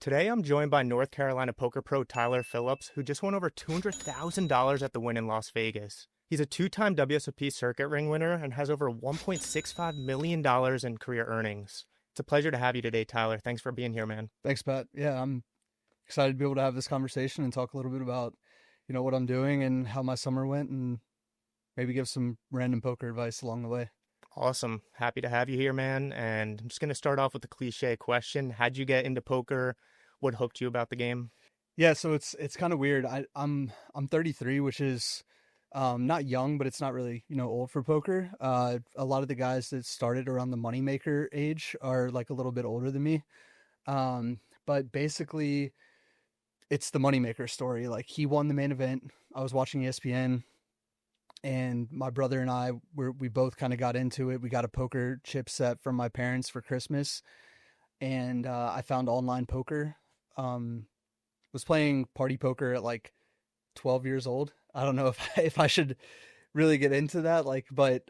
Today, I'm joined by North Carolina poker pro Tyler Phillips, who just won over $200,000 at the Wynn in Las Vegas. He's a two-time WSOP circuit ring winner and has over $1.65 million in career earnings. It's a pleasure to have you today, Tyler. Thanks for being here, man. Thanks, Pat. Yeah, I'm excited to be able to have this conversation and talk a little bit about, what I'm doing and how my summer went and maybe give some random poker advice along the way. Awesome. Happy to have you here, man. And I'm just going to start off with the cliche question. How'd you get into poker? What hooked you about the game? Yeah, so it's kind of weird. I'm 33, which is not young, but it's not really, old for poker. A lot of the guys that started around the moneymaker age are like a little bit older than me. But basically it's the moneymaker story. Like he won the main event. I was watching ESPN and my brother and we both kind of got into it. We got a poker chip set from my parents for Christmas, and I found online poker. Was playing party poker at like 12 years old. I don't know if I should really get into that, but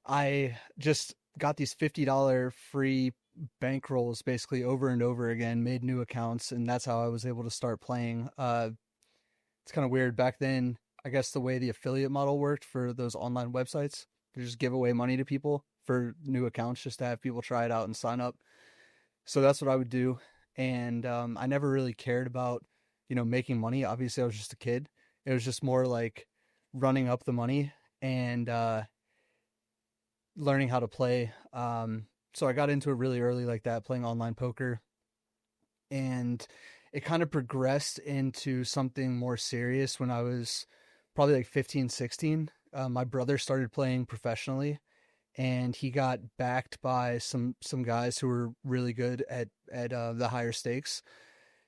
I just got these $50 free bankrolls basically over and over again, made new accounts, and that's how I was able to start playing. It's kind of weird back then. I guess the way the affiliate model worked for those online websites, you just give away money to people for new accounts just to have people try it out and sign up. So that's what I would do. And I never really cared about, making money. Obviously, I was just a kid. It was just more like running up the money and learning how to play. So I got into it really early like that, playing online poker. And it kind of progressed into something more serious when I was probably like 15, 16. My brother started playing professionally and he got backed by some guys who were really good at the higher stakes.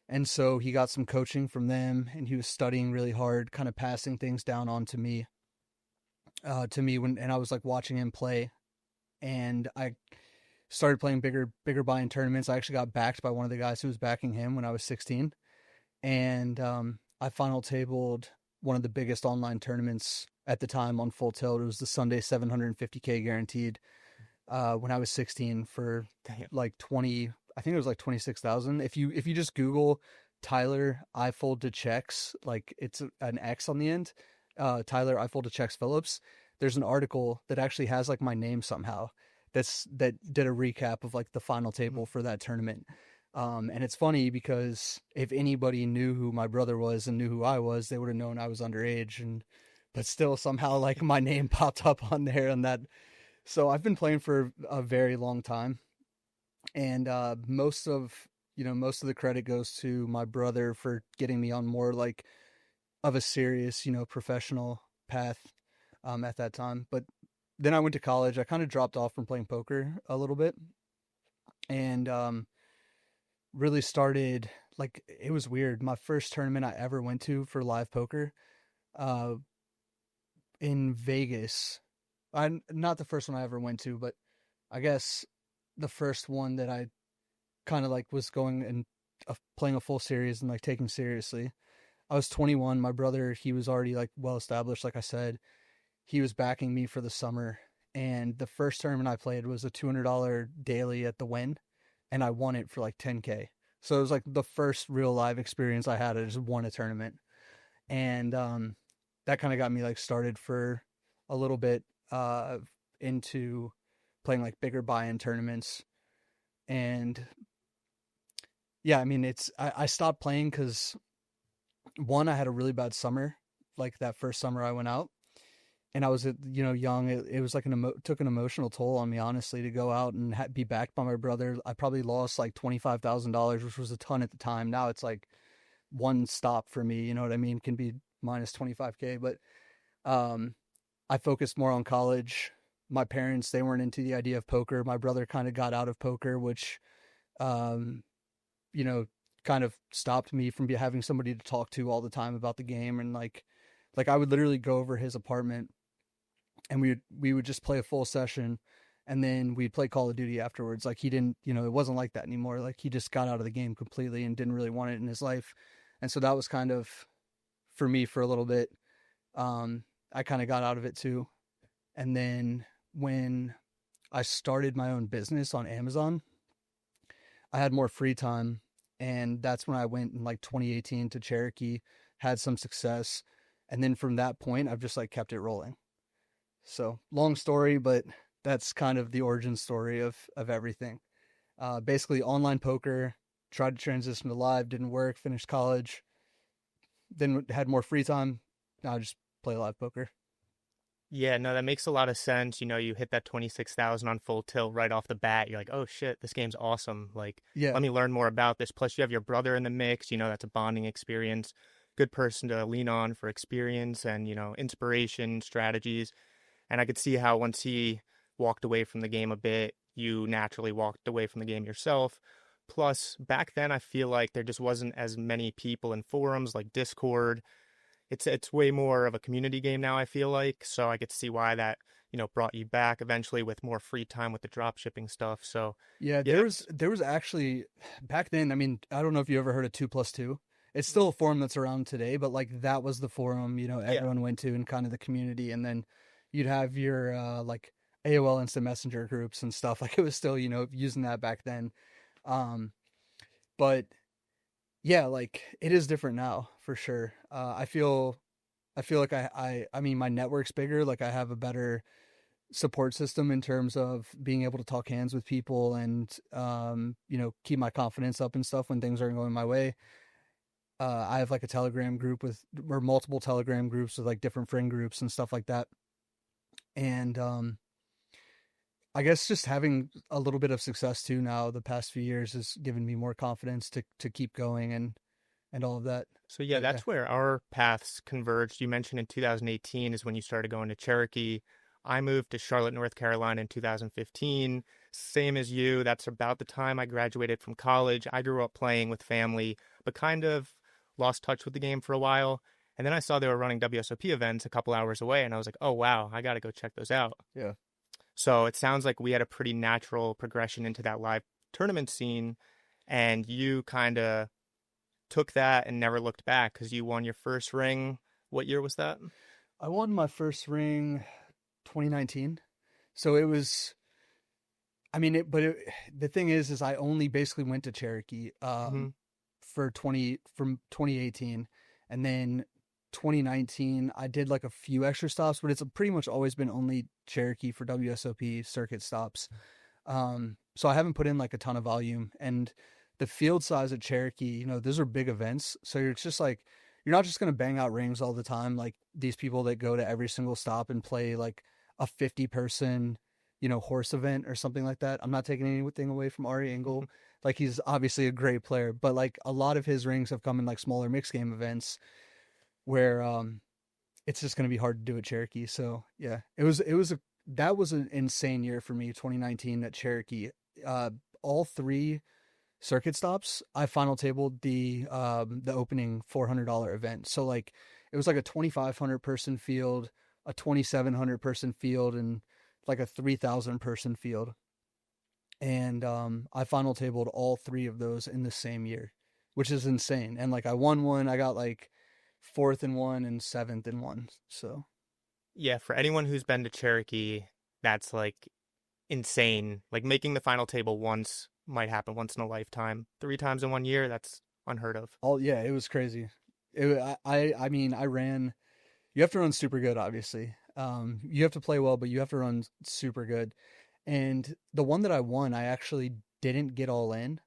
And so he got some coaching from them and he was studying really hard, kind of passing things down on to me when, and I was like watching him play, and I started playing bigger buy-in tournaments. I actually got backed by one of the guys who was backing him when I was 16. And I final tabled one of the biggest online tournaments at the time on Full Tilt. It was the Sunday 750K guaranteed when I was 16 for Damn. like 20, I think it was like 26,000. If you just Google Tyler, I fold to checks, like it's an X on the end, Tyler, I fold to checks Phillips. There's an article that actually has like my name somehow that did a recap of like the final table for that tournament. And it's funny because if anybody knew who my brother was and knew who I was, they would have known I was underage, but still somehow like my name popped up on there and that. So I've been playing for a very long time, and most of the credit goes to my brother for getting me on more like of a serious, professional path at that time. But then I went to college. I kind of dropped off from playing poker a little bit, and really started, like, it was weird. My first tournament I ever went to for live poker, uh, in Vegas. I Not the first one I ever went to, but I guess the first one that I kind of like was going and playing a full series and like taking seriously. I was 21. My brother, he was already like well established. Like I said, he was backing me for the summer. And the first tournament I played was a $200 daily at the Wynn, and I won it for like 10K. So it was like the first real live experience I had. I just won a tournament, and that kind of got me like started for a little bit into playing like bigger buy-in tournaments. And yeah, I mean, I stopped playing because one, I had a really bad summer, like that first summer I went out, and I was, young. It was like took an emotional toll on me, honestly, to go out and be backed by my brother. I probably lost like $25,000, which was a ton at the time. Now it's like one stop for me. You know what I mean? Can be minus 25K, but um, I focused more on college. My parents, they weren't into the idea of poker. My brother kind of got out of poker, which, um, you know, kind of stopped me from having somebody to talk to all the time about the game. And like I would literally go over his apartment and we would just play a full session, and then we'd play Call of Duty afterwards. Like he didn't, it wasn't like that anymore. Like he just got out of the game completely and didn't really want it in his life. And so that was kind of for me for a little bit. I kind of got out of it too. And then when I started my own business on Amazon, I had more free time, and that's when I went in like 2018 to Cherokee, had some success, and then from that point I've just like kept it rolling. So long story, but that's kind of the origin story of everything. Basically, online poker. Tried to transition to live, didn't work. Finished college, then had more free time. Now I just play live poker. Yeah, no, that makes a lot of sense. You hit that 26,000 on full tilt right off the bat. You're like, "Oh shit, this game's awesome. Like, Yeah, let me learn more about this." Plus, you have your brother in the mix, that's a bonding experience. Good person to lean on for experience and, inspiration, strategies. And I could see how once he walked away from the game a bit, you naturally walked away from the game yourself. Plus, back then, I feel like there just wasn't as many people in forums like Discord. It's way more of a community game now, I feel like. So I get to see why that, brought you back eventually with more free time with the drop shipping stuff. So yeah. yeah, There was actually back then. I mean, I don't know if you ever heard of 2+2. It's still a forum that's around today, but like that was the forum yeah. everyone went to and kind of the community, and then you'd have your like AOL Instant Messenger groups and stuff. Like it was still using that back then. Um, but yeah, like it is different now for sure. I feel like I mean my network's bigger. Like I have a better support system in terms of being able to talk hands with people and keep my confidence up and stuff when things aren't going my way. I have like a Telegram group or multiple Telegram groups with like different friend groups and stuff like that. And I guess just having a little bit of success too now the past few years has given me more confidence to keep going and all of that. So yeah, But yeah, that's where our paths converged. You mentioned in 2018 is when you started going to Cherokee. I moved to Charlotte, North Carolina in 2015. Same as you. That's about the time I graduated from college. I grew up playing with family, but kind of lost touch with the game for a while. And then I saw they were running WSOP events a couple hours away, and I was like, oh, wow, I got to go check those out. yeah. So it sounds like we had a pretty natural progression into that live tournament scene, and you kind of took that and never looked back because you won your first ring. What year was that? I won my first ring 2019. So it was, I mean, the thing is I only basically went to Cherokee Hmm. from 2018, and then 2019 I did like a few extra stops, but it's pretty much always been only Cherokee for WSOP circuit stops. So I haven't put in like a ton of volume, and the field size at Cherokee, those are big events, so it's just like you're not just gonna bang out rings all the time like these people that go to every single stop and play like a 50 person horse event or something like that. I'm not taking anything away from Ari Engel. Like he's obviously a great player, but like a lot of his rings have come in like smaller mixed game events where it's just going to be hard to do at Cherokee. So yeah, that was an insane year for me, 2019 at Cherokee. Uh, all three circuit stops, I final tabled the opening $400 event. So like it was like a 2,500 person field, a 2,700 person field, and like a 3,000 person field. And I final tabled all three of those in the same year, which is insane. And like I won one, I got like fourth in one and seventh in one. So Yeah, for anyone who's been to Cherokee, that's like insane. Like making the final table once might happen once in a lifetime. Three times in 1 year, that's unheard of. all yeah, it was crazy. I mean I ran. You have to run super good, obviously. You have to play well, but you have to run super good. And the one that I won, I actually didn't get all in,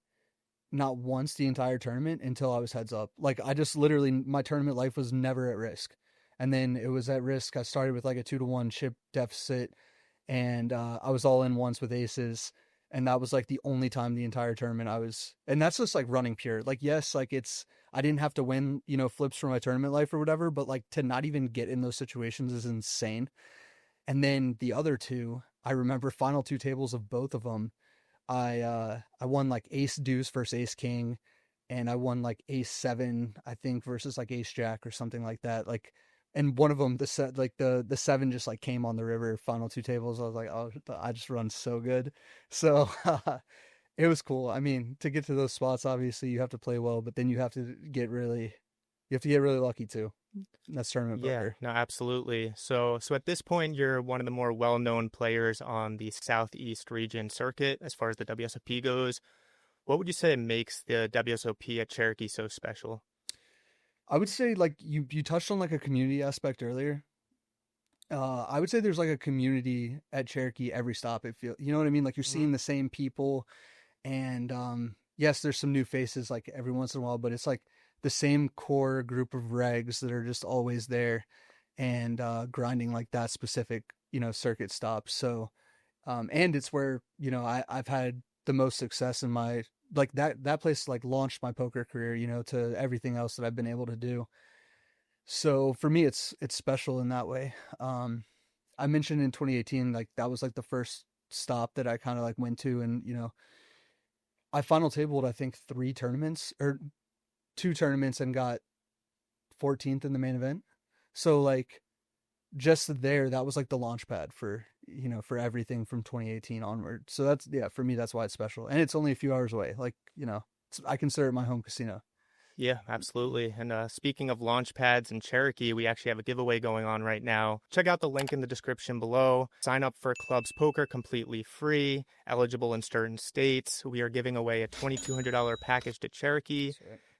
not once the entire tournament until I was heads up. Like I just literally, my tournament life was never at risk. And then it was at risk. I started with like a 2-1 chip deficit, and I was all in once with aces. And that was like the only time the entire tournament I was, and that's just like running pure. Like, yes, like I didn't have to win, flips for my tournament life or whatever, but like to not even get in those situations is insane. And then the other two, I remember final two tables of both of them. I won like ace deuce versus ace king, and I won like ace seven, I think, versus like ace jack or something like that. Like, and one of them, the set, like the seven just like came on the river. Final two tables, I was like, oh, I just run so good. So it was cool. I mean, to get to those spots, obviously you have to play well, but then you have to get really lucky too. That's tournament Yeah, poker. no, absolutely. So at this point, you're one of the more well-known players on the Southeast region circuit as far as the WSOP goes. What would you say makes the WSOP at Cherokee so special? I would say like you touched on like a community aspect earlier. I would say there's like a community at Cherokee every stop. It feel you know what I mean? Like you're Hmm. seeing the same people, and yes, there's some new faces like every once in a while, but it's like the same core group of regs that are just always there and grinding like that specific circuit stop. So and it's where I've had the most success in my like that place like launched my poker career to everything else that I've been able to do. So for me, it's special in that way. I mentioned in 2018, like that was like the first stop that I kind of like went to, and I final tabled I think 3 tournaments or 2 tournaments and got 14th in the main event. So like just there, that was like the launch pad for for everything from 2018 onward. So that's yeah, for me that's why it's special, and it's only a few hours away. Like I consider it my home casino. Yeah, absolutely. And speaking of launch pads in Cherokee, we actually have a giveaway going on right now. Check out the link in the description below. Sign up for Clubs Poker completely free, eligible in certain states. We are giving away a $2,200 package to Cherokee.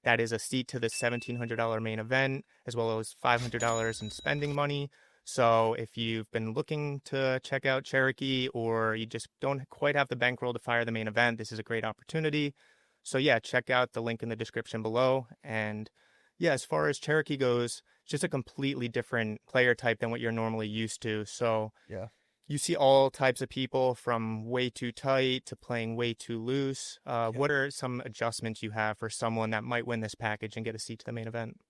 That is a seat to the $1,700 main event, as well as $500 in spending money. So if you've been looking to check out Cherokee or you just don't quite have the bankroll to fire the main event, this is a great opportunity. So yeah, check out the link in the description below. And yeah, as far as Cherokee goes, it's just a completely different player type than what you're normally used to. So Yeah. you see all types of people from way too tight to playing way too loose. Yeah. What are some adjustments you have for someone that might win this package and get a seat to the main event?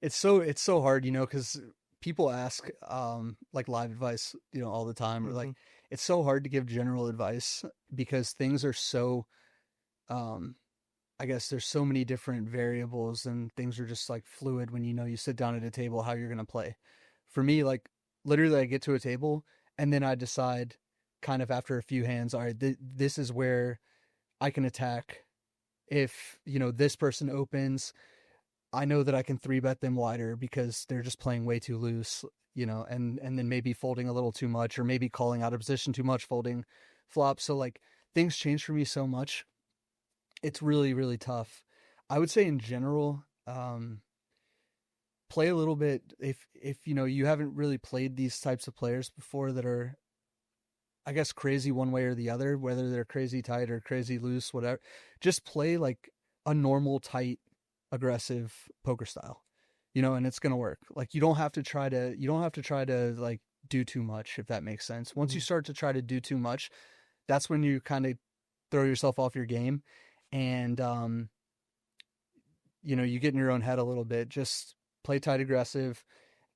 It's so hard, because people ask like live advice, all the time, or like Hmm. it's so hard to give general advice because things are so um I guess there's so many different variables and things are just like fluid when you sit down at a table how you're going to play. For me, like literally I get to a table and then I decide kind of after a few hands, all right, this is where I can attack. If, this person opens, I know that I can 3-bet them wider because they're just playing way too loose, and then maybe folding a little too much or maybe calling out of position too much, folding flop. So like things change for me so much. It's really, really tough. I would say in general, play a little bit if you haven't really played these types of players before that are I guess crazy one way or the other, whether they're crazy tight or crazy loose, whatever. Just play like a normal tight aggressive poker style. And it's going to work. Like you don't have to try to like do too much if that makes sense. Once you start to try to do too much, that's when you kind of throw yourself off your game and you get in your own head a little bit. Just play tight aggressive.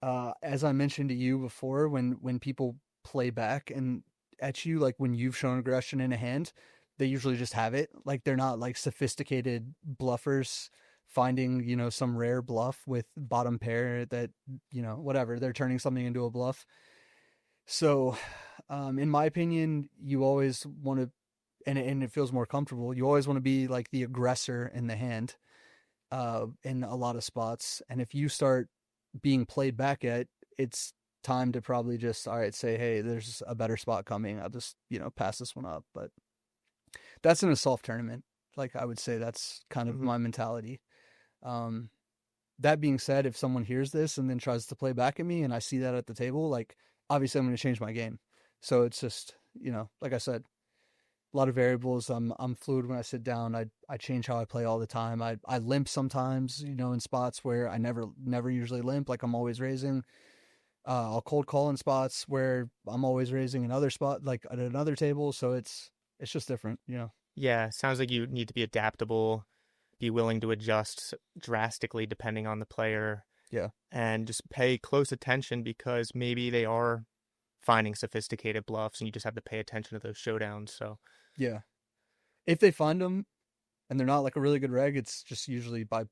As I mentioned to you before, when people play back and at you, like when you've shown aggression in a hand, they usually just have it. Like they're not like sophisticated bluffers finding, some rare bluff with bottom pair that, whatever, they're turning something into a bluff. So, in my opinion, you always want to, and it feels more comfortable. You always want to be like the aggressor in the hand, in a lot of spots. And if you start being played back at, it's time to probably just, all right, say, hey, there's a better spot coming. I'll just, pass this one up. But that's in a soft tournament. Like I would say that's kind of Hmm. my mentality. Um, that being said, if someone hears this and then tries to play back at me and I see that at the table, like obviously I'm going to change my game. So it's just, like I said, a lot of variables. I'm fluid when I sit down. I change how I play all the time. I limp sometimes, in spots where I never usually limp. Like I'm always raising. I'll cold call in spots where I'm always raising another spot, like at another table. So it's just different. Yeah, sounds like you need to be adaptable, be willing to adjust drastically depending on the player, Yeah, and just pay close attention because maybe they are finding sophisticated bluffs and you just have to pay attention to those showdowns. So, yeah. If they find them and they're not like a really good reg, it's just usually by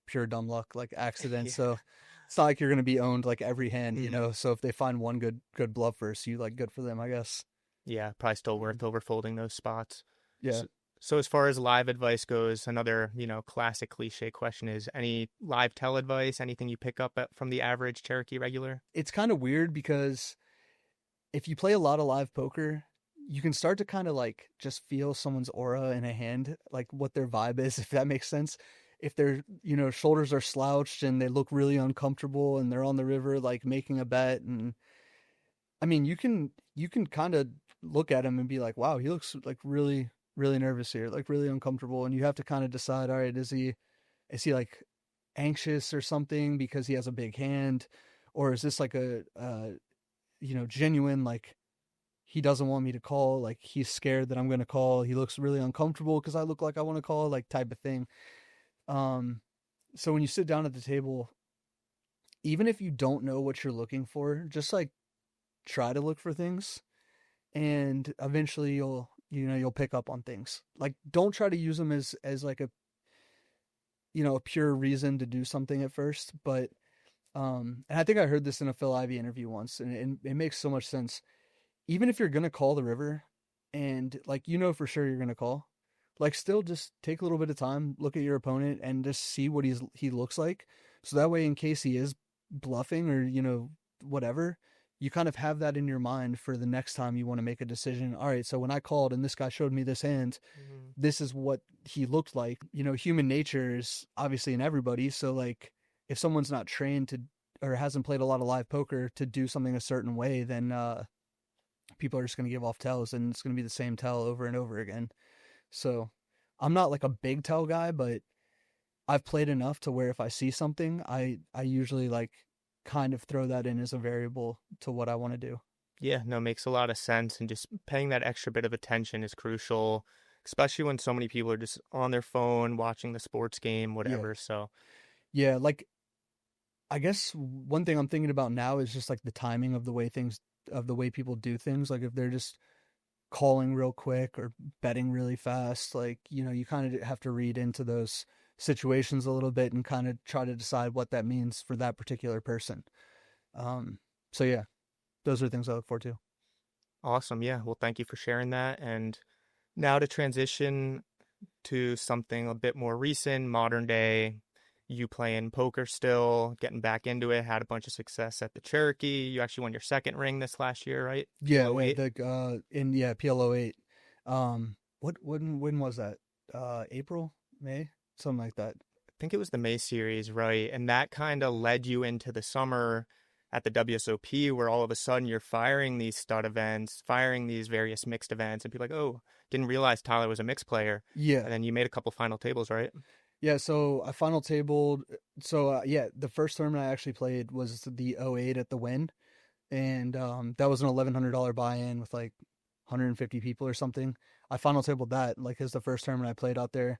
pure dumb luck, like accident. yeah. So it's not like you're gonna be owned like every hand. Hmm. So if they find one good bluff versus you, like good for them, I guess. Yeah, probably still Um, worth overfolding those spots. yeah. So as far as live advice goes, another, classic cliche question is any live tell advice, anything you pick up from the average Cherokee regular? It's kind of weird because if you play a lot of live poker, you can start to kind of like just feel someone's aura in a hand, like what their vibe is, if that makes sense. If their, shoulders are slouched and they look really uncomfortable and they're on the river, like making a bet. And I mean, you can kind of look at him and be like, wow, he looks like really, really nervous here, like really uncomfortable. And you have to kind of decide, all right, is he like anxious or something because he has a big hand? Or is this like a genuine, like, he doesn't want me to call, like he's scared that I'm going to call. He looks really uncomfortable because I look like I want to call, like type of thing. Um, so when you sit down at the table, even if you don't know what you're looking for, just like try to look for things, and eventually you'll pick up on things. Like, don't try to use them as like a pure reason to do something at first, but and I think I heard this in a Phil Ivey interview once, and it makes so much sense. Even if you're gonna call the river, and like for sure you're gonna call, like still just take a little bit of time, look at your opponent, and just see what he looks like. So that way, in case he is bluffing or whatever, you kind of have that in your mind for the next time you want to make a decision. All right, so when I called and this guy showed me this hand, Mhm. this is what he looked like. Human nature is obviously in everybody. So like, if someone's not trained to or hasn't played a lot of live poker to do something a certain way, then people are just going to give off tells, and it's going to be the same tell over and over again. So I'm not like a big tell guy, but I've played enough to where if I see something, I usually like kind of throw that in as a variable to what I want to do. Yeah, no, makes a lot of sense. And just paying that extra bit of attention is crucial, especially when so many people are just on their phone watching the sports game, Yeah. whatever. So, Yeah, like I guess one thing I'm thinking about now is just like the timing of the way people do things. Like if they're just calling real quick or betting really fast, like, you kind of have to read into those situations a little bit and kind of try to decide what that means for that particular person. Um, so yeah, those are things I look forward to. awesome. Yeah. Well, thank you for sharing that. And now to transition to something a bit more recent, modern day. You playing poker still, getting back into it, had a bunch of success at the Cherokee. You actually won your second ring this last year, right? Yeah, PLO 8. PLO 8. When was that? April, May, something like that. I think it was the May series, right? And that kind of led you into the summer at the WSOP, where all of a sudden you're firing these stud events, firing these various mixed events, and people are like, oh, didn't realize Tyler was a mixed player. Yeah. And then you made a couple final tables, right? Yeah, so I final tabled. So yeah, the first tournament I actually played was the '08 at the Wynn, and that was an $1,100 buy-in with like 150 people or something. I final tabled that like as the first tournament I played out there,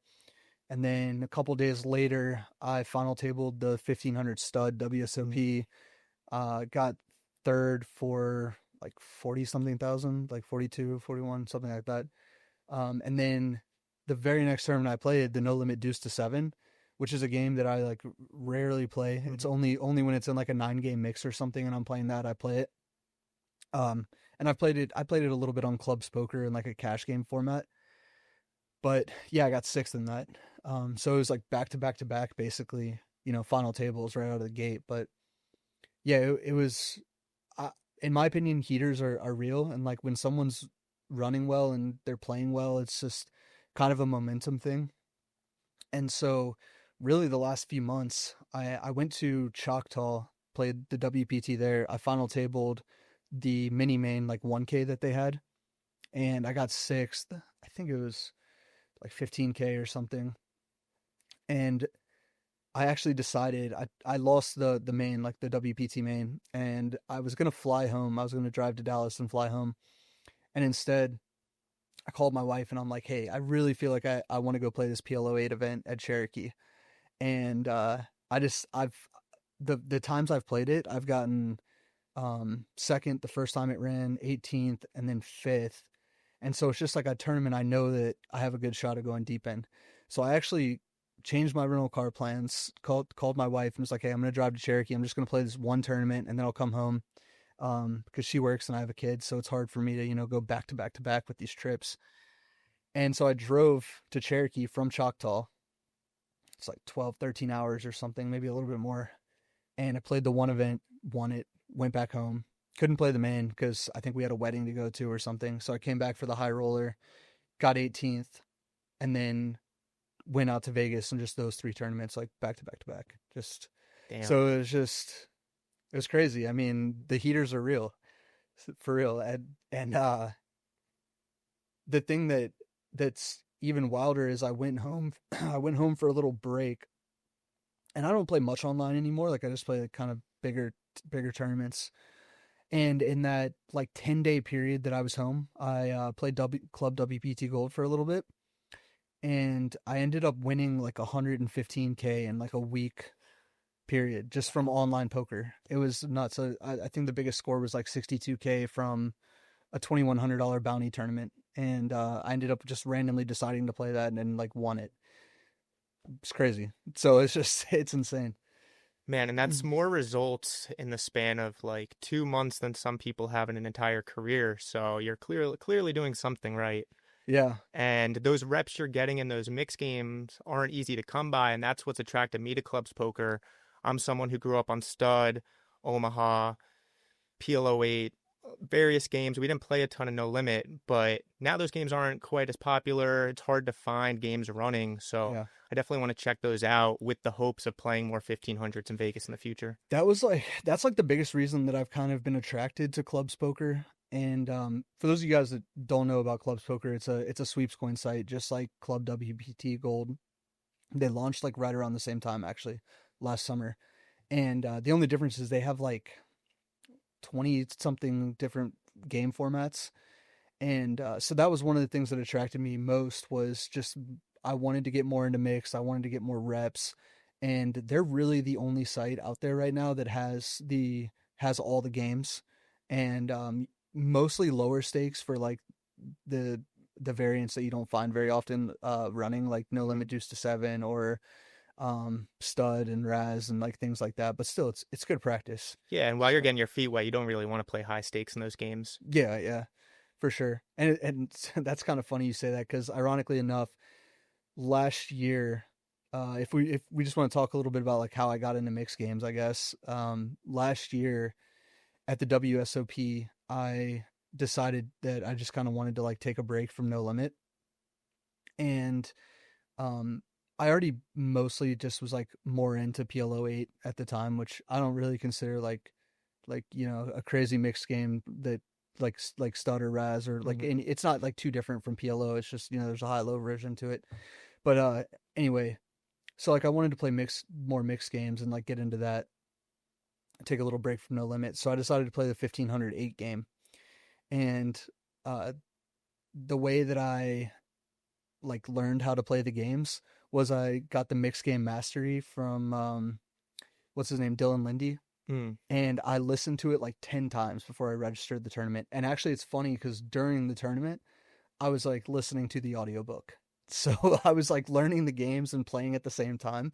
and then a couple days later I final tabled the 1,500 stud WSOP. Got third for like 40 something thousand, like 42, 41, something like that. And then the very next tournament I played, the No Limit Deuce to Seven, which is a game that I like rarely play. It's Mm-hmm. only when it's in like a 9 game mix or something, and I'm playing that I play it. And I played it. I played it a little bit on clubs poker in like a cash game format. But yeah, I got sixth in that. So it was like back to back to back, basically. Final tables right out of the gate. But yeah, it was. Uh, in my opinion, heaters are real, and like when someone's running well and they're playing well, it's just kind of a momentum thing. And so, really, the last few months, I went to Choctaw, played the WPT there. I final tabled the mini main like 1K that they had, and I got sixth. I think it was like 15K or something. And I actually decided I lost the main, like the WPT main, and I was gonna fly home. I was gonna drive to Dallas and fly home, and instead I called my wife and I'm like, hey, I really feel like I want to go play this PLO 8 event at Cherokee. And I've the times I've played it, I've gotten second the first time it ran, 18th, and then fifth. And so it's just like a tournament I know that I have a good shot of going deep in. So I actually changed my rental car plans, called my wife and was like, hey, I'm gonna drive to Cherokee. I'm just gonna play this one tournament and then I'll come home. Because she works and I have a kid, so it's hard for me to, go back to back to back with these trips. And so I drove to Cherokee from Choctaw. It's like 12, 13 hours or something, maybe a little bit more. And I played the one event, won it, went back home. couldn't play the main because I think we had a wedding to go to or something. So I came back for the high roller, got 18th, and then went out to Vegas and just those three tournaments like back to back to back. Just Damn. so it was crazy. I mean, the heaters are real, for real. And the thing that's even wilder is I went home I went home for a little break, and I don't play much online anymore. Like I just play like kind of bigger tournaments. And in that like 10-day period that I was home, I played Club WPT Gold for a little bit, and I ended up winning like 115K in like a week period just from online poker. It was nuts. So I think the biggest score was like 62K from a $2,100 bounty tournament, and I ended up just randomly deciding to play that and then like won it. It's crazy. So it's just it's insane. Man, and that's more results in the span of like 2 months than some people have in an entire career. So you're clearly doing something right. Yeah, And those reps you're getting in those mixed games aren't easy to come by, and that's what's attracted me to clubs poker. I'm someone who grew up on Stud, Omaha, PLO8, various games. We didn't play a ton of No Limit, but now those games aren't quite as popular. It's hard to find games running, so yeah. I definitely want to check those out with the hopes of playing more 1500s in Vegas in the future. That's like the biggest reason that I've kind of been attracted to clubs poker. And for those of you guys that don't know about clubs poker, it's a sweeps coin site just like Club WPT Gold. They launched like right around the same time actually last summer. And the only difference is they have like 20 something different game formats. And so that was one of the things that attracted me most was just I wanted to get more into mix. I wanted to get more reps, and they're really the only site out there right now that has all the games, and mostly lower stakes for like the the variants that you don't find very often running like No Mhm. Limit Juice to Seven or Stud and Raz and like things like that. But still, it's good practice. Yeah, and while you're So getting your feet wet, you don't really want to play high stakes in those games. yeah, yeah, for sure. And that's kind of funny you say that because ironically enough, last year, if we just want to talk a little bit about like how I got into mixed games, I guess last year at the WSOP, I decided that I just kind of wanted to like take a break from No Limit, and um, I already mostly just was like more into PLO8 at the time, which I don't really consider like a crazy mixed game that like Stud or Raz or like Hmm. it's not like too different from PLO. It's just there's a high low version to it. But anyway, so like I wanted to play more mixed games and like get into that, take a little break from No Limit. So I decided to play the 1508 game, and uh, the way that I like learned how to play the games was I got the mixed game mastery from what's his name, Dylan Lindy, Mm. and I listened to it like 10 times before I registered the tournament. And actually, it's funny because during the tournament, I was like listening to the audiobook. So I was like learning the games and playing at the same time.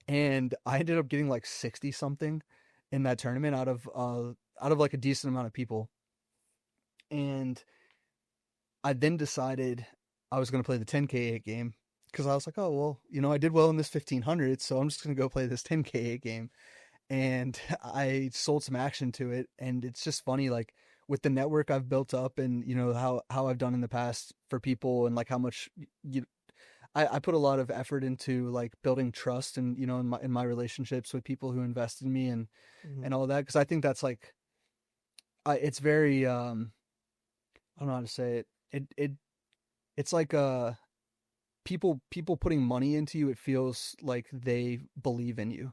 And I ended up getting like 60 something in that tournament out of like a decent amount of people. And I then decided I was going to play the 10K8 game because I was like, oh, well, I did well in this 1500, so I'm just going to go play this 10K8 game. And I sold some action to it. And it's just funny, like with the network I've built up and, how I've done in the past for people and like how much you, I put a lot of effort into like building trust and, in my relationships with people who invest in me Hmm. and all that. Cause I think that's like, it's very, I don't know how to say it. It's like, people putting money into you. It feels like they believe in you.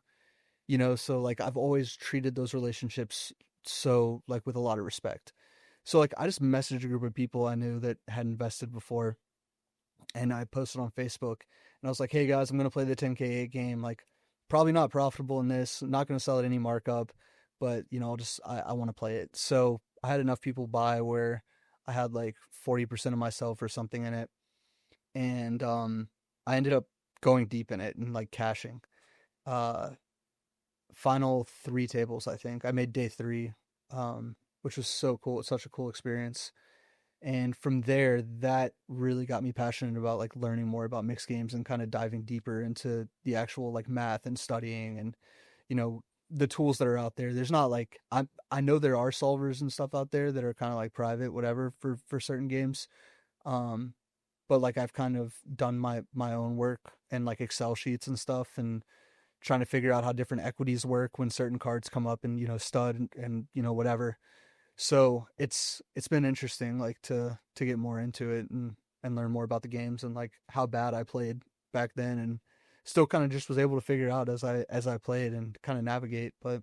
So like I've always treated those relationships so like with a lot of respect. So like I just messaged a group of people I knew that had invested before, and I posted on Facebook, and I was like, "Hey guys, I'm gonna play the 10K8 game. Like, probably not profitable in this. I'm not gonna sell at any markup, but I want to play it." So I had enough people buy where I had like 40% of myself or something in it, and I ended up going deep in it and like cashing. Uh, Final three tables, I think. I made day three, which was so cool. It's such a cool experience. And from there, that really got me passionate about like learning more about mixed games and kind of diving deeper into the actual like math and studying and, you know, the tools that are out there. There's not like I know there are solvers and stuff out there that are kind of like private, whatever, for certain games. Um, but like I've kind of done my own work and like Excel sheets and stuff, and trying to figure out how different equities work when certain cards come up, and stud and whatever. So it's been interesting, like to get more into it and learn more about the games and like how bad I played back then, and still kind of just was able to figure out as I played and kind of navigate. But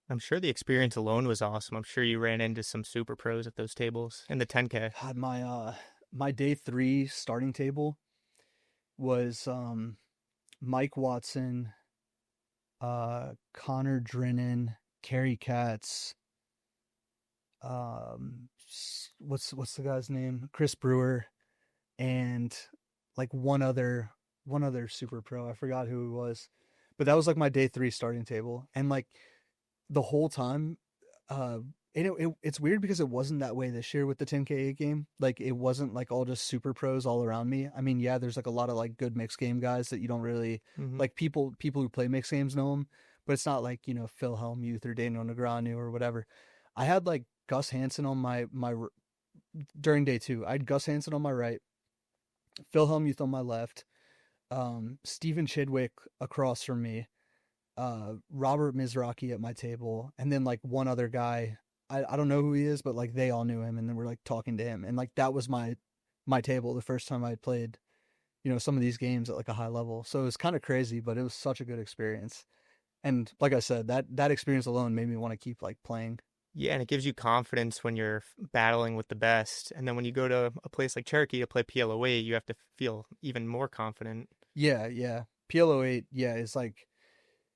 I'm sure the experience alone was awesome. I'm sure you ran into some super pros at those tables in the 10K. God, my day 3 starting table was Mike Watson, Connor Drennan, Kerry Katz, what's the guy's name? Chris Brewer, and like one other super pro. I forgot who it was, but that was like my day 3 starting table, and like the whole time, uh, it's weird because it wasn't that way this year with the 10K game. Like it wasn't like all just super pros all around me. I mean, yeah, there's like a lot of like good mixed game guys that you don't really Hmm. like. People who play mixed games know them, but it's not like Phil Hellmuth or Daniel Negreanu or whatever. I had like Gus Hansen on my during day 2. I had Gus Hansen on my right, Phil Hellmuth on my left, Steven Chidwick across from me, Robert Mizraki at my table, and then like one other guy. I don't know who he is, but like they all knew him, and then we're like talking to him, and like that was my table the first time I had played some of these games at like a high level. So it was kind of crazy, but it was such a good experience. And like I said, that experience alone made me want to keep like playing. Yeah, and it gives you confidence when you're battling with the best. And then when you go to a place like Cherokee to play PLO8, you have to feel even more confident. Yeah, yeah. PLO8, yeah, is like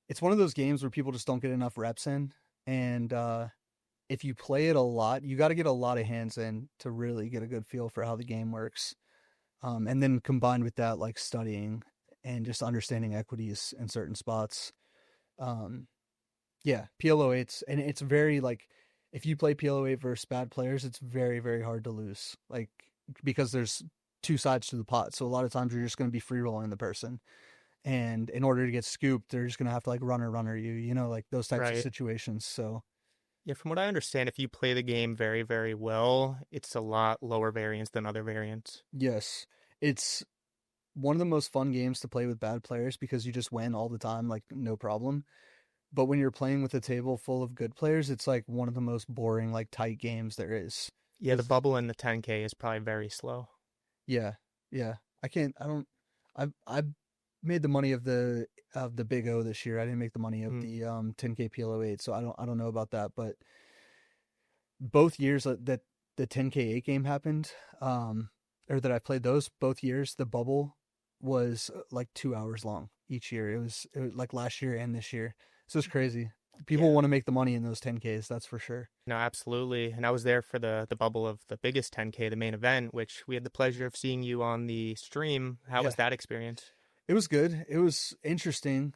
it's one of those games where people just don't get enough reps in, and if you play it a lot, you got to get a lot of hands in to really get a good feel for how the game works. And then combined with that, like studying and just understanding equities in certain spots. Um, yeah, PLO8's, and it's very like if you play PLO8 versus bad players, it's very, very hard to lose. Like because there's two sides to the pot. So a lot of times you're just going to be free rolling the person. And in order to get scooped, they're just going to have to like runner you, like those types of Right. situations. So Yeah, from what I understand, if you play the game very, very well, it's a lot lower variance than other variants. yes, it's one of the most fun games to play with bad players because you just win all the time, like no problem. But when you're playing with a table full of good players, it's like one of the most boring, like tight games there is. Yeah, the Because bubble in the 10K is probably very slow. yeah, yeah, I can't. I don't. I made the money of the Big O this year. I didn't make the money of Mm. the 10K PLO8, so I don't know about that. But both years that the 10K8 game happened, or that I played those both years, the bubble was like 2 hours long each year. It was like last year and this year. So it's crazy. People Yeah. want to make the money in those 10Ks, that's for sure. No, absolutely. And I was there for the bubble of the biggest 10K, the main event, which we had the pleasure of seeing you on the stream. How Yeah, was that experience? it was good. It was interesting,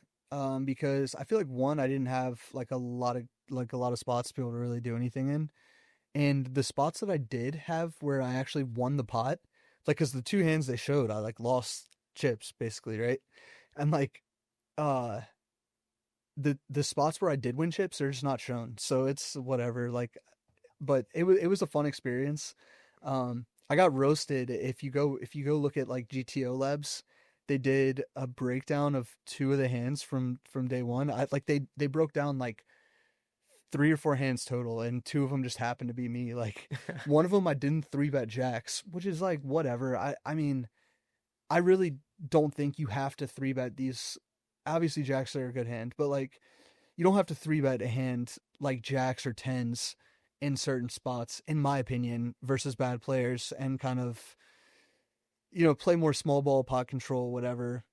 because I feel like one, I didn't have like a lot of spots to be able to really do anything in, and the spots that I did have where I actually won the pot, like because the two hands they showed, I like lost chips basically, right? And like uh the spots where I did win chips are just not shown, so it's whatever. Like, but it was a fun experience. I got roasted. If you go look at like GTO Labs, they did a breakdown of two of the hands from day one. I like they broke down like 3 or 4 hands total, and two of them just happened to be me. Like one of them I didn't 3-bet jacks, which is like whatever. I mean, I really don't think you have to 3-bet these. Obviously, jacks are a good hand, but like you don't have to 3-bet a hand like jacks or tens in certain spots, in my opinion, versus bad players, and kind of play more small ball, pot control, whatever.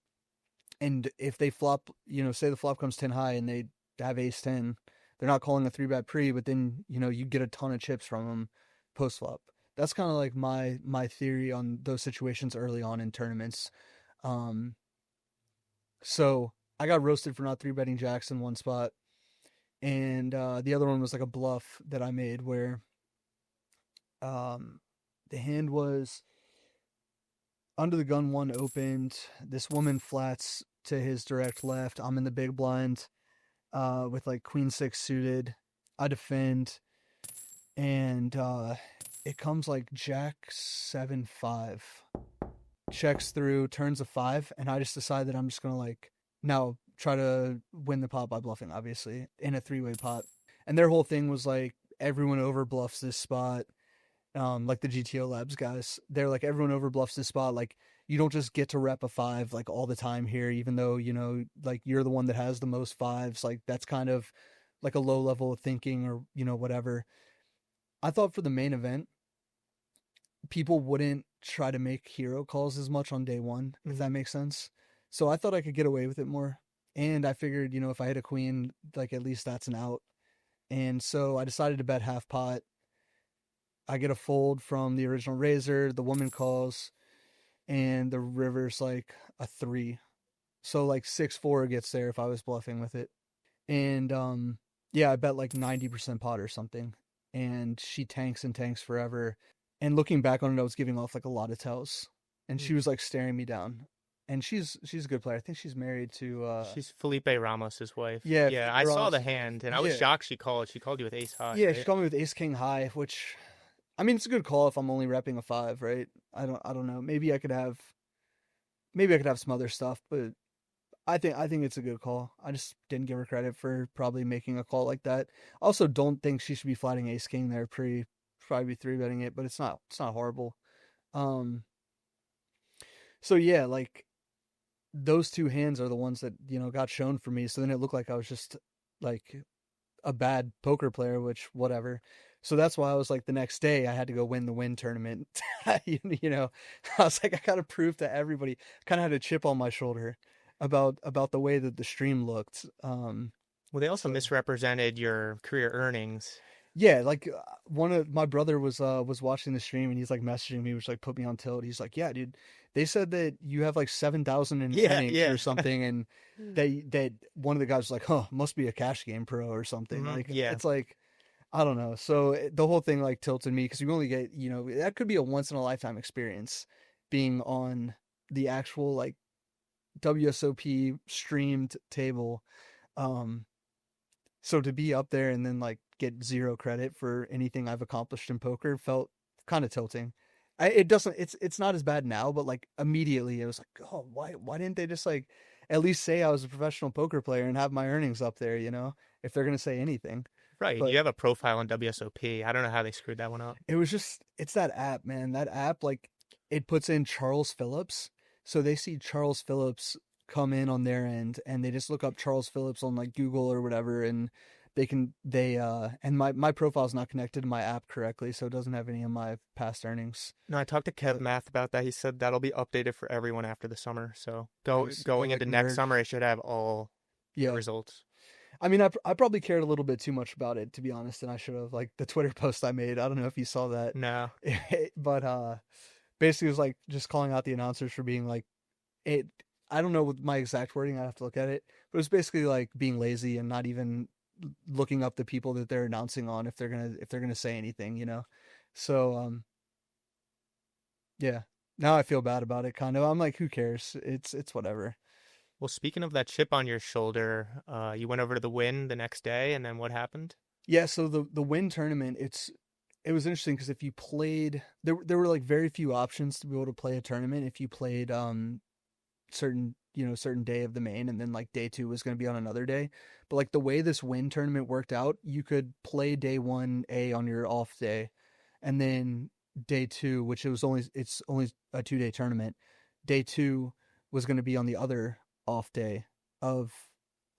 And if they flop, say the flop comes 10 high and they have ace 10, they're not calling a 3-bet pre, but then you get a ton of chips from them post flop. That's kind of like my theory on those situations early on in tournaments. Um, so I got roasted for not 3-betting jacks in one spot, and the other one was like a bluff that I made where um, the hand was under the gun one opened. This woman flats to his direct left. I'm in the big blind. with like queen six suited. I defend, and it comes like jack 7-5, checks through, turns a 5, and I just decide that I'm just gonna like now try to win the pot by bluffing, obviously, in a three-way pot. And their whole thing was like everyone over bluffs this spot. Like the GTO Labs guys, they're like everyone over bluffs this spot. Like you don't just get to rep a 5 like all the time here, even though like you're the one that has the most 5s. Like that's kind of like a low level of thinking, or whatever. I thought for the main event, people wouldn't try to make hero calls as much on day one, if that makes sense. So I thought I could get away with it more. And I figured, if I hit a queen, like at least that's an out. And so I decided to bet half pot. I get a fold from the original raiser, the woman calls, and the river's like a 3. So like 6-4 gets there if I was bluffing with it. And yeah, I bet like 90% pot or something. And she tanks and tanks forever. And looking back on it, I was giving off like a lot of tells. And she was like staring me down. And she's a good player. I think she's married to She's Felipe Ramos's wife. Yeah, Yeah, I saw the hand and I was Yeah. shocked she called. She called you with ace high. Yeah, right? she called me with ace king high, which I mean it's a good call if I'm only repping a 5, right? I don't know. Maybe I could have some other stuff, but I think it's a good call. I just didn't give her credit for probably making a call like that. Also don't think she should be flatting ace king there probably be 3-betting it, but it's not horrible. So yeah, like those two hands are the ones that, got shown for me. So then it looked like I was just like a bad poker player, which whatever. So that's why I was like the next day I had to go win the Wynn tournament. I was like, I got to prove to everybody. Kind of had a chip on my shoulder about the way that the stream looked. Well, they also misrepresented your career earnings. Yeah, like one of my brother was watching the stream and he's like messaging me, which like put me on tilt. He's like, "Yeah, dude, they said that you have like 7,000 in earnings or something," and that one of the guys was like, "Huh, must be a cash game pro or something." Like, it's like I don't know. So the whole thing like tilted me because you only get that could be a once in a lifetime experience being on the actual like WSOP streamed table. So to be up there and then like get zero credit for anything I've accomplished in poker felt kind of tilting. It's not as bad now, but like immediately it was like, oh, why didn't they just like at least say I was a professional poker player and have my earnings up there, if they're gonna say anything. Right. But you have a profile on WSOP. I don't know how they screwed that one up. it was just it's that app, man. That app like it puts in Charles Phillips. So they see Charles Phillips come in on their end and they just look up Charles Phillips on like Google or whatever and and my profile's not connected to my app correctly, so it doesn't have any of my past earnings. No, I talked to Kev Math about that. He said that'll be updated for everyone after the summer. So going into next summer, it should have all results. I mean, I probably cared a little bit too much about it, to be honest, and I should have, like the Twitter post I made. I don't know if you saw that. No. But basically it was like just calling out the announcers for being like it. I don't know what my exact wording. I have to look at it, but it was basically like being lazy and not even looking up the people that they're announcing on if they're gonna say anything, So yeah. Now I feel bad about it. Kind of. I'm like, who cares? It's whatever. Well, speaking of that chip on your shoulder, you went over to the Wynn the next day, and then what happened? Yeah, so the Wynn tournament, it was interesting because if you played, there were like very few options to be able to play a tournament if you played certain day of the main, and then like day 2 was going to be on another day. But like the way this Wynn tournament worked out, you could play day 1 on your off day, and then day 2, which it's only a 2-day tournament. Day 2 was going to be on the other off day of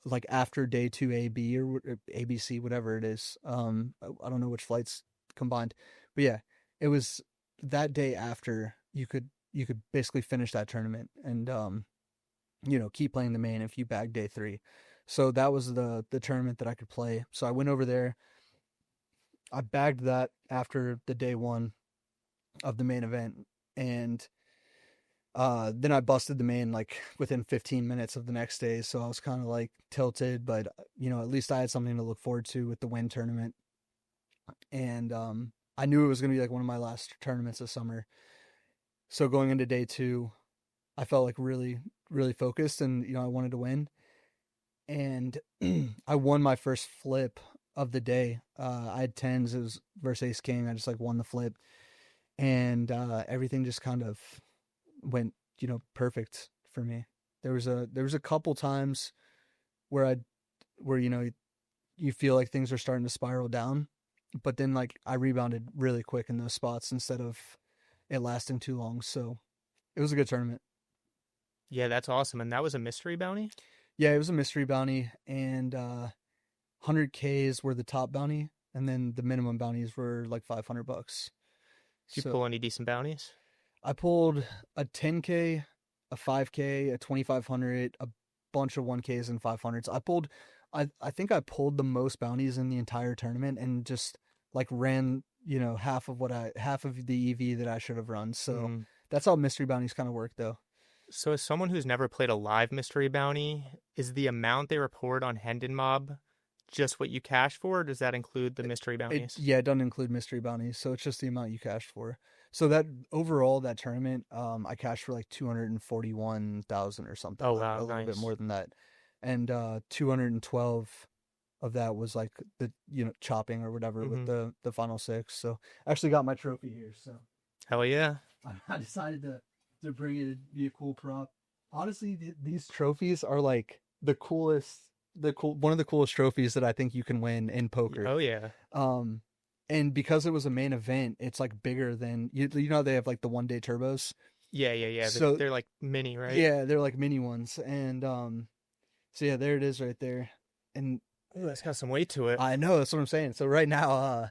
like after day 2 AB or ABC, whatever it is. I don't know which flights combined, but yeah, it was that day after you could basically finish that tournament and keep playing the main if you bagged day 3. So that was the tournament that I could play. So I went over there. I bagged that after the day 1 of the main event, and then I busted the main like within 15 minutes of the next day. So I was kind of like tilted, but at least I had something to look forward to with the Wynn tournament. And I knew it was going to be like one of my last tournaments of summer. So going into day 2, I felt like really, really focused and, I wanted to win. and I won my first flip of the day. I had tens. It was versus ace king. I just like won the flip, and everything just kind of went, perfect for me. There was a couple times where where you feel like things are starting to spiral down, but then like I rebounded really quick in those spots instead of it lasting too long. So it was a good tournament. Yeah, that's awesome. And that was a mystery bounty? Yeah, it was a mystery bounty, and 100Ks were the top bounty, and then the minimum bounties were like $500. Did you So pull any decent bounties? I pulled a 10K, a 5K, a 2500, a bunch of 1Ks and 500s. I think I pulled the most bounties in the entire tournament and just like ran, half of the EV that I should have run. So Mm. that's how mystery bounties kind of work, though. So, as someone who's never played a live mystery bounty, is the amount they report on Hendon Mob just what you cash for, or does that include the mystery bounties? Yeah, it doesn't include mystery bounties, so it's just the amount you cashed for. So that overall, that tournament, I cashed for like 241,000 or something, Oh, wow, a little bit nice. more than that, and 212 of that was like the chopping or whatever with Hmm. the final six. So I actually got my trophy here, so Hell yeah. I decided to bring it. It'd be a cool prop. Honestly, these trophies are like one of the coolest trophies that I think you can win in poker. Oh, yeah. Um, and because it was a main event, it's like bigger than you know they have like the 1 day turbos. Yeah, yeah, yeah. So They're like mini, right? yeah, they're like mini ones, and so yeah, there it is right there. And Oh, that's got some weight to it. I know that's what I'm saying. So right now,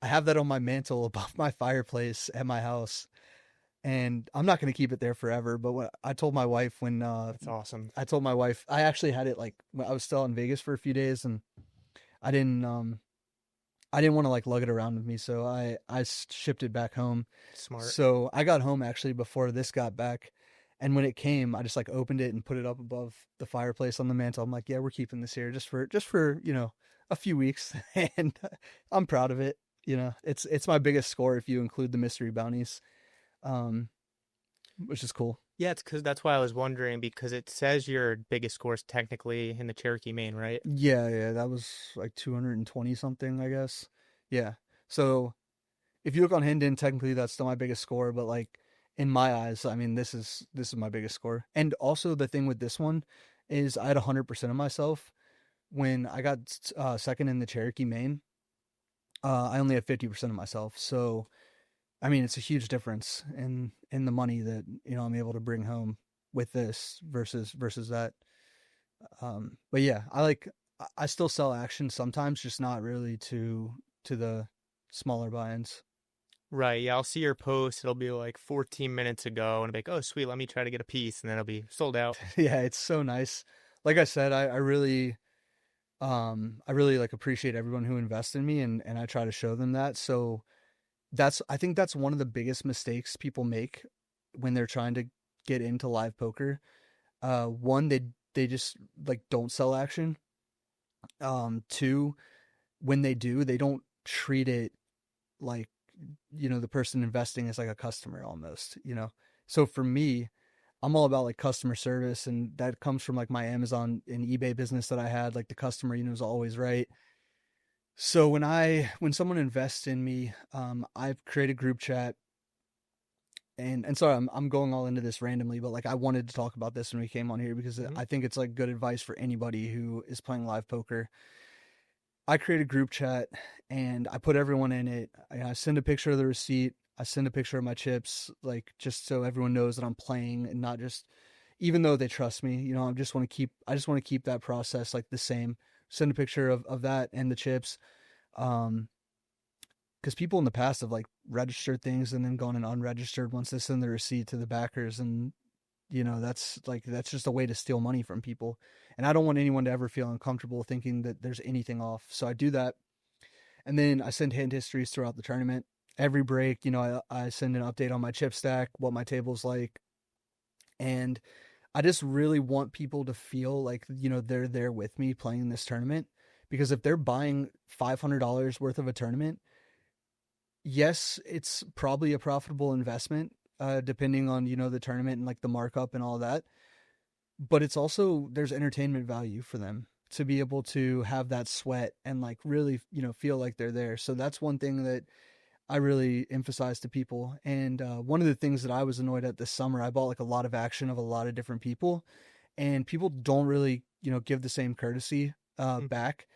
I have that on my mantle above my fireplace at my house, and I'm not going to keep it there forever. But what I told my wife when That's awesome. I told my wife I actually had it like when I was still in Vegas for a few days, and I didn't um I didn't want to like lug it around with me, so I shipped it back home. Smart. So I got home actually before this got back, and when it came, I just like opened it and put it up above the fireplace on the mantle. I'm like, yeah, we're keeping this here just for a few weeks, and I'm proud of it. It's my biggest score if you include the mystery bounties, um, which is cool. Yeah, it's because that's why I was wondering because it says your biggest score is technically in the Cherokee main, right? Yeah, yeah, that was like 220 something, I guess. Yeah. So if you look on Hendon, technically that's still my biggest score, but like in my eyes, I mean this is my biggest score. And also the thing with this one is I had 100% of myself when I got second in the Cherokee main. I only had 50% of myself. So I mean it's a huge difference in the money that I'm able to bring home with this versus that. But yeah, I still sell action sometimes, just not really to the smaller buy-ins. Right. Yeah, I'll see your post. It'll be like 14 minutes ago, and I'll be like, oh, sweet, let me try to get a piece. And then it'll be sold out. Yeah, it's so nice. Like I said, I really like appreciate everyone who invests in me, and I try to show them that. So I think that's one of the biggest mistakes people make when they're trying to get into live poker. One, they just like don't sell action. Two, when they do, they don't treat it like the person investing is like a customer almost. So for me, I'm all about like customer service, and that comes from like my Amazon and eBay business that I had. Like the customer is always right. So when someone invests in me, I've created group chat, and sorry, I'm going all into this randomly, but like I wanted to talk about this when we came on here because Hmm. I think it's like good advice for anybody who is playing live poker. I create a group chat and I put everyone in it. I send a picture of the receipt. I send a picture of my chips, like just so everyone knows that I'm playing and not just, even though they trust me, I just want to keep that process like the same. Send a picture of that and the chips. Um, because people in the past have like registered things and then gone and unregistered once they send the receipt to the backers, and that's just a way to steal money from people. And I don't want anyone to ever feel uncomfortable thinking that there's anything off. So I do that. And then I send hand histories throughout the tournament. Every break, I send an update on my chip stack, what my table's like. And I just really want people to feel like, they're there with me playing this tournament. Because if they're buying $500 worth of a tournament, yes, it's probably a profitable investment, depending on, the tournament and like the markup and all that, but it's also there's entertainment value for them. to be able to have that sweat and like really, feel like they're there. So that's one thing that I really emphasize to people. And one of the things that I was annoyed at this summer, I bought like a lot of action of a lot of different people, and people don't really, give the same courtesy Mhm. back.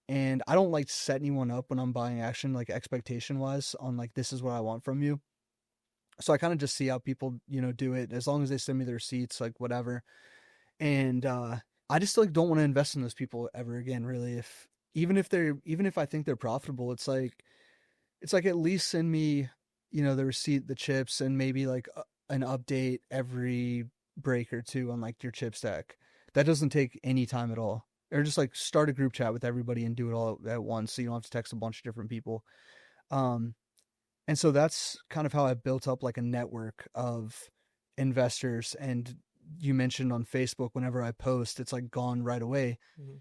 And I don't like set anyone up when I'm buying action, like expectation wise, on like this is what I want from you. So I kind of just see how people, do it. As long as they send me the receipts, like whatever. And I just like don't want to invest in those people ever again. Really, if even if I think they're profitable, it's like at least send me, the receipt, the chips, and maybe like an update every break or two on like your chip stack. That doesn't take any time at all. Or just like start a group chat with everybody and do it all at once, so you don't have to text a bunch of different people. Um, and so that's kind of how I built up like a network of investors. And you mentioned on Facebook, whenever I post, it's like gone right away. Mhm.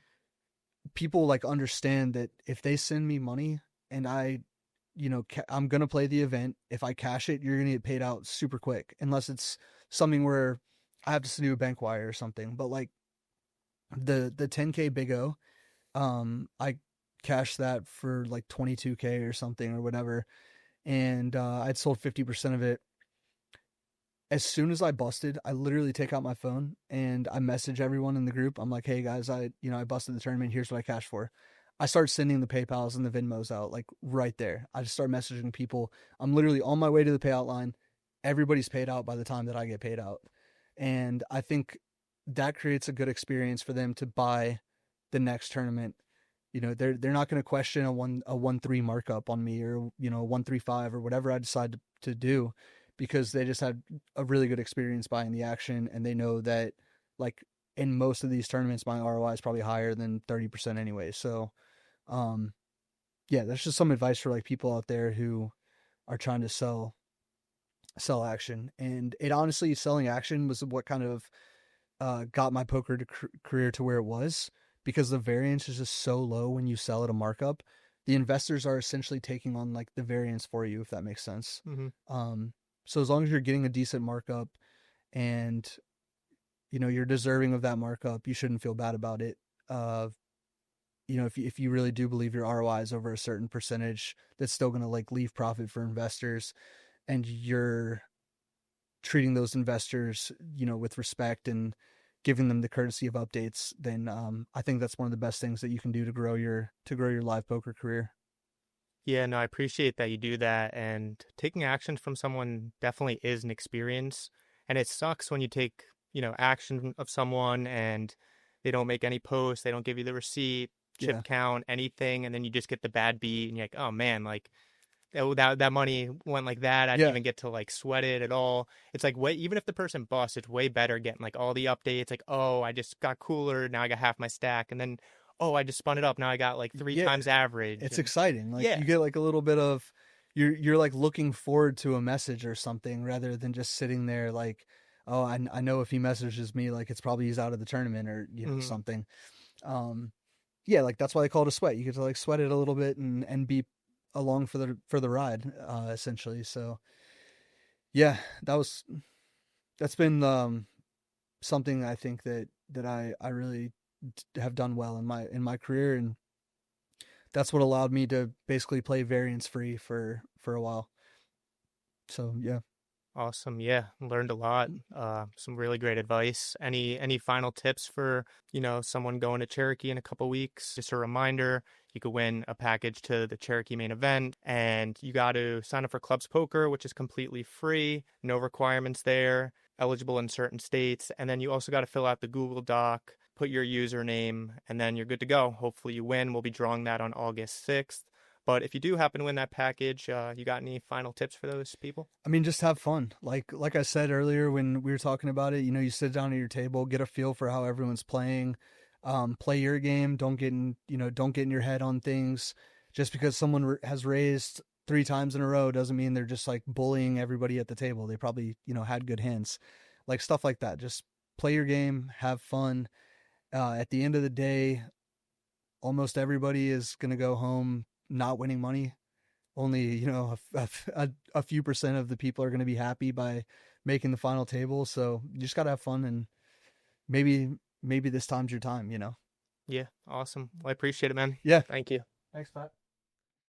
People like understand that if they send me money and I'm going to play the event. If I cash it, you're going to get paid out super quick, unless it's something where I have to do a bank wire or something. But like the 10K Big O, I cashed that for like 22K or something or whatever. And I'd sold 50% of it. As soon as I busted, I literally take out my phone and I message everyone in the group. I'm like, hey guys, I busted the tournament. Here's what I cashed for. I start sending the PayPals and the Venmos out like right there. I just start messaging people. I'm literally on my way to the payout line. Everybody's paid out by the time that I get paid out. And I think that creates a good experience for them to buy the next tournament. They're not going to question a 1-3 markup on me, or 1-3-5 or whatever I decide to do, because they just had a really good experience buying the action, and they know that like in most of these tournaments my ROI is probably higher than 30% anyway. So um yeah, that's just some advice for like people out there who are trying to sell action. And it honestly, selling action was what kind of got my poker career to where it was, because the variance is just so low when you sell at a markup. The investors are essentially taking on like the variance for you, if that makes sense. Mhm. um so as long as you're getting a decent markup, and you're deserving of that markup, you shouldn't feel bad about it. uh if you really do believe your ROI is over a certain percentage, that's still going to like leave profit for investors, and you're treating those investors, with respect and giving them the courtesy of updates, then I think that's one of the best things that you can do to grow your live poker career. Yeah, no, I appreciate that you do that. And taking action from someone definitely is an experience. And it sucks when you take, action of someone and they don't make any posts, they don't give you the receipt, chip Yeah, count, anything, and then you just get the bad beat and you're like, oh man, like that money went like that. I didn't yeah, even get to like sweat it at all. It's like way, even if the person busts, it's way better getting like all the updates. Like, oh, I just got cooler. Now I got half my stack, and then oh, I just spun it up. Now I got like three yeah. times average. It's And exciting. Like yeah, you get like a little bit of, you're like looking forward to a message or something, rather than just sitting there like, oh, I know if he messages me, like it's probably he's out of the tournament, or mhm. something. Um, yeah, like that's why they call it a sweat. You get to like sweat it a little bit and be along for the ride, essentially. So yeah, that's been something I think that I really have done well in my career, and that's what allowed me to basically play variance free for a while. So yeah. Awesome. Yeah, learned a lot. Some really great advice. Any final tips for, someone going to Cherokee in a couple weeks? Just a reminder, you could win a package to the Cherokee main event, and you got to sign up for Clubs Poker, which is completely free, no requirements there, eligible in certain states, and then you also got to fill out the Google Doc, put your username, and then you're good to go. Hopefully you win. We'll be drawing that on August 6th. But if you do happen to win that package, you got any final tips for those people? I mean, just have fun. Like I said earlier when we were talking about it, you sit down at your table, get a feel for how everyone's playing, play your game. Don't get in your head on things. Just because someone has raised 3 times in a row doesn't mean they're just like bullying everybody at the table. They probably had good hands, like stuff like that. Just play your game, have fun. At the end of the day, almost everybody is gonna go home not winning money. Only a few percent of the people are going to be happy by making the final table. So you just got to have fun, and maybe this time's your time. Yeah, awesome. Well, I appreciate it, man. Yeah. Thank you. Thanks, Pat.